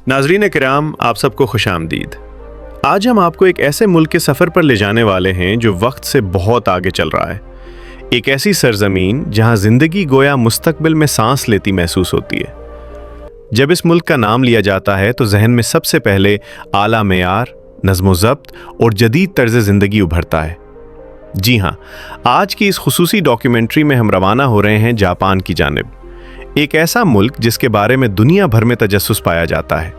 नाजरीन किराम, आप सबको खुश आमदीद। आज हम आपको एक ऐसे मुल्क के सफ़र पर ले जाने वाले हैं जो वक्त से बहुत आगे चल रहा है। एक ऐसी सरजमीन जहां ज़िंदगी गोया मुस्तकबिल में सांस लेती महसूस होती है। जब इस मुल्क का नाम लिया जाता है तो जहन में सबसे पहले आला मेयार, नज़्म-ओ-ज़ब्त और जदीद तर्ज ज़िंदगी उभरता है। जी हाँ, आज की इस खुसूसी डॉक्यूमेंट्री में हम रवाना हो रहे हैं जापान की जानिब, एक ऐसा मुल्क जिसके बारे में दुनिया भर में तजस्सुस पाया जाता है।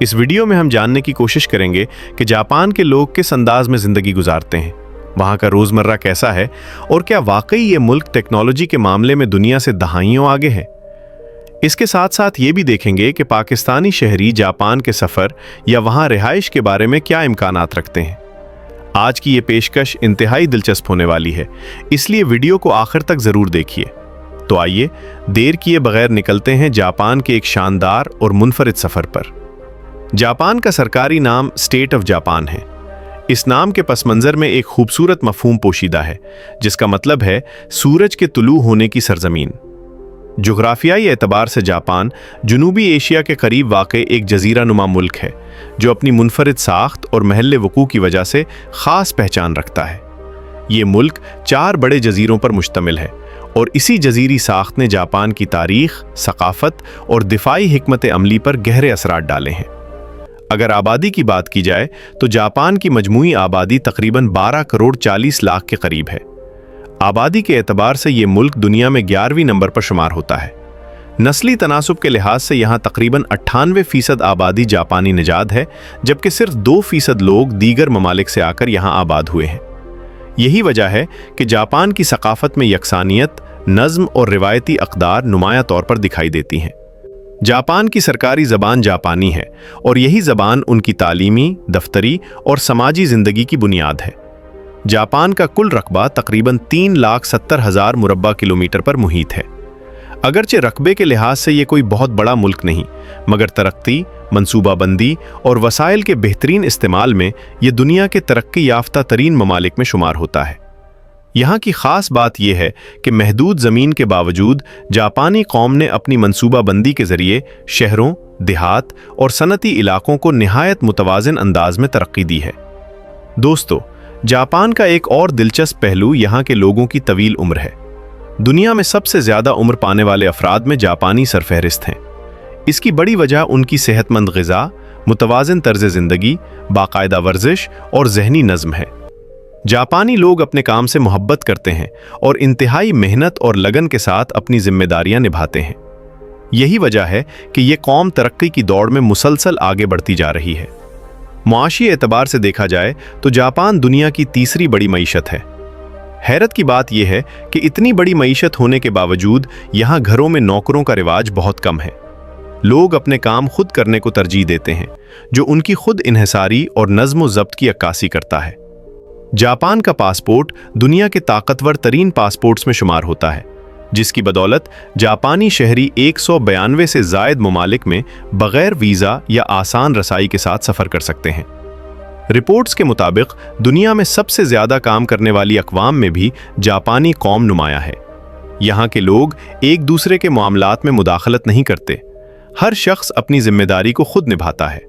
इस वीडियो में हम जानने की कोशिश करेंगे कि जापान के लोग किस अंदाज में ज़िंदगी गुजारते हैं, वहाँ का रोज़मर्रा कैसा है और क्या वाकई ये मुल्क टेक्नोलॉजी के मामले में दुनिया से दहाइयों आगे है। इसके साथ साथ ये भी देखेंगे कि पाकिस्तानी शहरी जापान के सफ़र या वहाँ रिहाइश के बारे में क्या इम्कानात रखते हैं। आज की ये पेशकश इंतहाई दिलचस्प होने वाली है, इसलिए वीडियो को आखिर तक ज़रूर देखिए। तो आइए देर किए बगैर निकलते हैं जापान के एक शानदार और मुनफरिद सफ़र पर। जापान का सरकारी नाम स्टेट ऑफ जापान है। इस नाम के पस मंज़र में एक खूबसूरत मफहूम पोशीदा है, जिसका मतलब है सूरज के तुलू होने की सरजमीन। जुग्राफियाई एतबार से जापान जनूबी एशिया के करीब वाक़े एक जजीरा नुमा मुल्क है, जो अपनी मुनफरिद साख्त और महल वकू की वजह से ख़ास पहचान रखता है। ये मुल्क 4 बड़े जजीरों पर मुश्तमिल है और इसी जजीरी साख्त ने जापान की तारीख़, सकाफ़त और दिफाई हिकमत अमली पर गहरे असरात डाले हैं। अगर आबादी की बात की जाए तो जापान की मजमूई आबादी तकरीबन 12 करोड़ 40 लाख के करीब है। आबादी के एतबार से ये मुल्क दुनिया में 11वीं नंबर पर शुमार होता है। नस्ली तनासुब के लिहाज से यहाँ तकरीबन 98% आबादी जापानी निजात है, जबकि सिर्फ 2% लोग दीगर ममालिक से आकर यहाँ आबाद हुए हैं। यही वजह है कि जापान की सकाफत में यकसानियत, नज़्म और रिवायती अक़दार नुमाया तौर पर दिखाई देती हैं। जापान की सरकारी ज़बान जापानी है और यही ज़बान उनकी तालीमी, दफ्तरी और समाजी ज़िंदगी की बुनियाद है। जापान का कुल रकबा तकरीबन 3,70,000 मुरब्बा किलोमीटर पर मुहित है। अगरचे रकबे के लिहाज से ये कोई बहुत बड़ा मुल्क नहीं, मगर तरक्की, मनसूबाबंदी और वसाइल के बेहतरीन इस्तेमाल में ये दुनिया के तरक्की याफ्ता तरीन ममालिक में शुमार होता है। यहाँ की ख़ास बात यह है कि महदूद ज़मीन के बावजूद जापानी कौम ने अपनी मनसूबाबंदी के ज़रिए शहरों, देहात और सनती इलाकों को निहायत मुतवाज़िन अंदाज में तरक्की दी है। दोस्तों, जापान का एक और दिलचस्प पहलू यहाँ के लोगों की तवील उम्र है। दुनिया में सबसे ज़्यादा उम्र पाने वाले अफराद में जापानी सरफहरिस्त हैं। इसकी बड़ी वजह उनकी सेहतमंद ग़िज़ा, मुतवाज़िन तर्ज़ ज़िंदगी, बाकायदा वर्जिश और ज़हनी नज़्म है। जापानी लोग अपने काम से मोहब्बत करते हैं और इंतहाई मेहनत और लगन के साथ अपनी जिम्मेदारियां निभाते हैं। यही वजह है कि ये कौम तरक्की की दौड़ में मुसलसल आगे बढ़ती जा रही है। मुआशी एतबार से देखा जाए तो जापान दुनिया की तीसरी बड़ी मईशत है। हैरत की बात यह है कि इतनी बड़ी मईशत होने के बावजूद यहाँ घरों में नौकरों का रिवाज बहुत कम है। लोग अपने काम खुद करने को तरजीह देते हैं, जो उनकी खुद इन्हिसारी और नज़्म-ओ-ज़ब्त की अक्कासी करता है। जापान का पासपोर्ट दुनिया के ताकतवर तरीन पासपोर्ट्स में शुमार होता है, जिसकी बदौलत जापानी शहरी 192 से ज़ायद ममालिक में बग़ैर वीज़ा या आसान रसाई के साथ सफ़र कर सकते हैं। रिपोर्ट्स के मुताबिक दुनिया में सबसे ज़्यादा काम करने वाली अक़वाम में भी जापानी कौम नुमाया है। यहाँ के लोग एक दूसरे के मामलात में मुदाखलत नहीं करते, हर शख्स अपनी जिम्मेदारी को खुद निभाता है।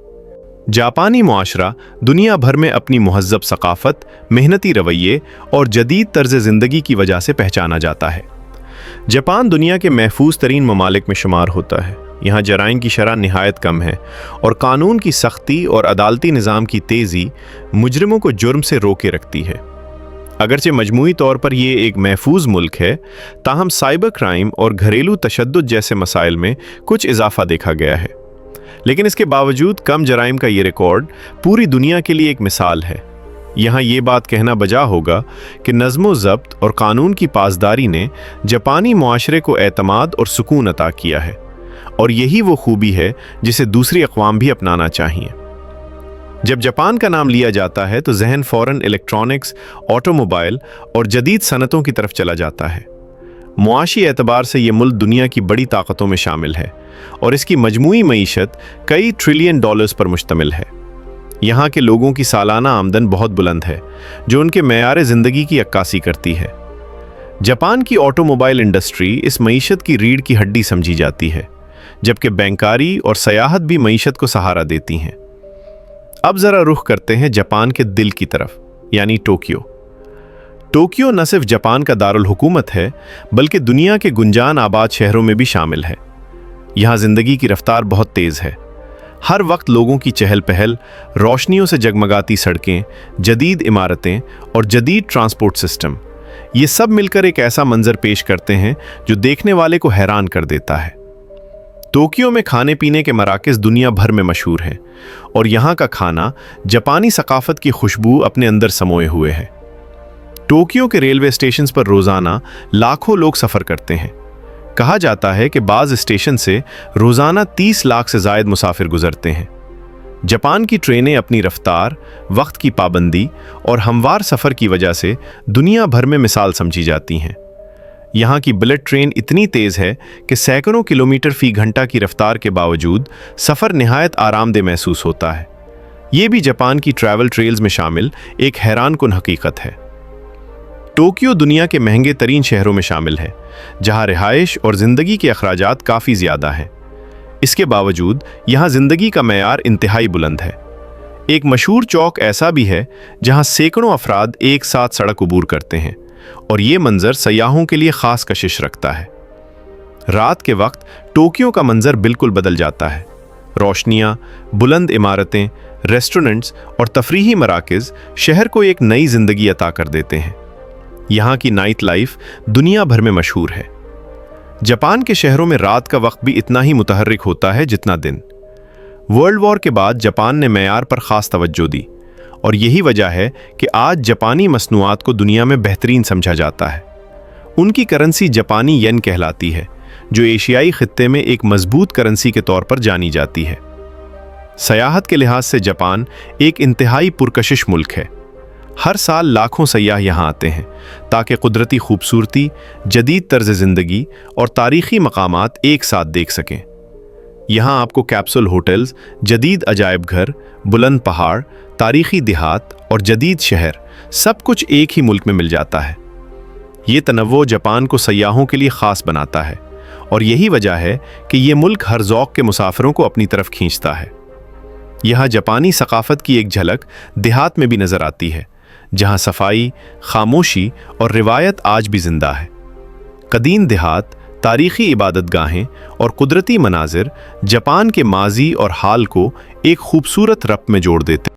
जापानी मुआशरा दुनिया भर में अपनी मुहज़्ज़ब सकाफ़त, मेहनती रवैये और जदीद तर्ज़ ज़िंदगी की वजह से पहचाना जाता है। जापान दुनिया के महफूज तरीन ममालिक में शुमार होता है। यहाँ जराइम की शरह निहायत कम है और कानून की सख्ती और अदालती निज़ाम की तेज़ी मुजरिमों को जुर्म से रोके रखती है। अगरचे मजमूई तौर पर यह एक महफूज मुल्क है, ताहम साइबर क्राइम और घरेलू तशद्दुद जैसे मसाइल में कुछ इजाफा देखा गया है। लेकिन इसके बावजूद कम जराइम का ये रिकॉर्ड पूरी दुनिया के लिए एक मिसाल है। यहाँ ये बात कहना बजा होगा कि नज़्म-ओ-ज़ब्त और कानून की पासदारी ने जापानी मुआशरे को एतमाद और सुकून अता किया है, और यही वो खूबी है जिसे दूसरी अक़वाम भी अपनाना चाहिए। जब जापान का नाम लिया जाता है तो जहन फ़ौरन इलेक्ट्रॉनिक्स, ऑटोमोबाइल और जदीद सनतों की तरफ चला जाता है। मुआशी एतबार से ये मुल्क दुनिया की बड़ी ताकतों में शामिल है और इसकी मजमूई मईशत कई ट्रिलियन डॉलर्स पर मुश्तमिल है। यहाँ के लोगों की सालाना आमदन बहुत बुलंद है, जो उनके मेयार ज़िंदगी की अक्कासी करती है। जापान की ऑटोमोबाइल इंडस्ट्री इस मईशत की रीढ़ की हड्डी समझी जाती है। जबकि बैंकारी और सयाहत भी मईशत को सहारा देती हैं। अब ज़रा रुख करते हैं जापान के दिल की तरफ, यानी टोक्यो। टोक्यो न सिर्फ जापान का दारुल हुकूमत है, बल्कि दुनिया के गुंजान आबाद शहरों में भी शामिल है। यहाँ ज़िंदगी की रफ्तार बहुत तेज़ है। हर वक्त लोगों की चहल पहल, रोशनियों से जगमगाती सड़कें, जदीद इमारतें और जदीद ट्रांसपोर्ट सिस्टम, ये सब मिलकर एक ऐसा मंजर पेश करते हैं जो देखने वाले को हैरान कर देता है। टोक्यो में खाने पीने के मराकज़ दुनिया भर में मशहूर हैं और यहाँ का खाना जापानी सकाफत की खुशबू अपने अंदर समोए हुए है। टोक्यो के रेलवे स्टेशन पर रोज़ाना लाखों लोग सफ़र करते हैं। कहा जाता है कि बाज़ स्टेशन से रोज़ाना 30 लाख से ज़ायद मुसाफिर गुजरते हैं। जापान की ट्रेनें अपनी रफ्तार, वक्त की पाबंदी और हमवार सफ़र की वजह से दुनिया भर में मिसाल समझी जाती हैं। यहाँ की बुलेट ट्रेन इतनी तेज़ है कि सैकड़ों किलोमीटर फ़ी घंटा की रफ्तार के बावजूद सफ़र निहायत आरामदेह महसूस होता है। ये भी जापान की ट्रैवल ट्रेल्स में शामिल एक हैरानकुन हकीकत है। टोक्यो दुनिया के महंगे तरीन शहरों में शामिल है, जहाँ रिहाइश और ज़िंदगी के अखराजात काफ़ी ज़्यादा हैं। इसके बावजूद यहाँ ज़िंदगी का मेयार इंतहाई बुलंद है। एक मशहूर चौक ऐसा भी है जहाँ सैकड़ों अफराद एक साथ सड़क अबूर करते हैं और ये मंजर सयाहों के लिए ख़ास कशिश रखता है। रात के वक्त टोक्यो का मंजर बिल्कुल बदल जाता है। रोशनियाँ, बुलंद इमारतें, रेस्टोरेंट्स और तफरीही मराकज़ शहर को एक नई ज़िंदगी अता कर देते हैं। यहाँ की नाइट लाइफ दुनिया भर में मशहूर है। जापान के शहरों में रात का वक्त भी इतना ही मुतहर्रिक होता है जितना दिन। वर्ल्ड वॉर के बाद जापान ने मेयार पर ख़ास तवज्जो दी और यही वजह है कि आज जापानी मसनूआत को दुनिया में बेहतरीन समझा जाता है। उनकी करेंसी जापानी येन कहलाती है, जो एशियाई खित्ते में एक मजबूत करेंसी के तौर पर जानी जाती है। सयाहत के लिहाज से जापान एक इंतहाई पुरकशिश मुल्क है। हर साल लाखों सयाह यहाँ आते हैं ताकि कुदरती खूबसूरती, जदीद तर्ज ज़िंदगी और तारीख़ी मकामात एक साथ देख सकें। यहाँ आपको कैप्सूल होटल्स, जदीद अजायब घर, बुलंद पहाड़, तारीख़ी देहात और जदीद शहर, सब कुछ एक ही मुल्क में मिल जाता है। ये तनव्वो जापान को सयाहों के लिए ख़ास बनाता है और यही वजह है कि ये मुल्क हर ज़ौक़ के मुसाफिरों को अपनी तरफ खींचता है। यहाँ जापानी सकाफ़त की एक झलक देहात में भी नज़र आती है, जहाँ सफाई, खामोशी और रिवायत आज भी जिंदा है। कदीम देहात, तारीख़ी इबादतगाहें और कुदरती मनाजिर जापान के माजी और हाल को एक खूबसूरत रब्त में जोड़ देते हैं।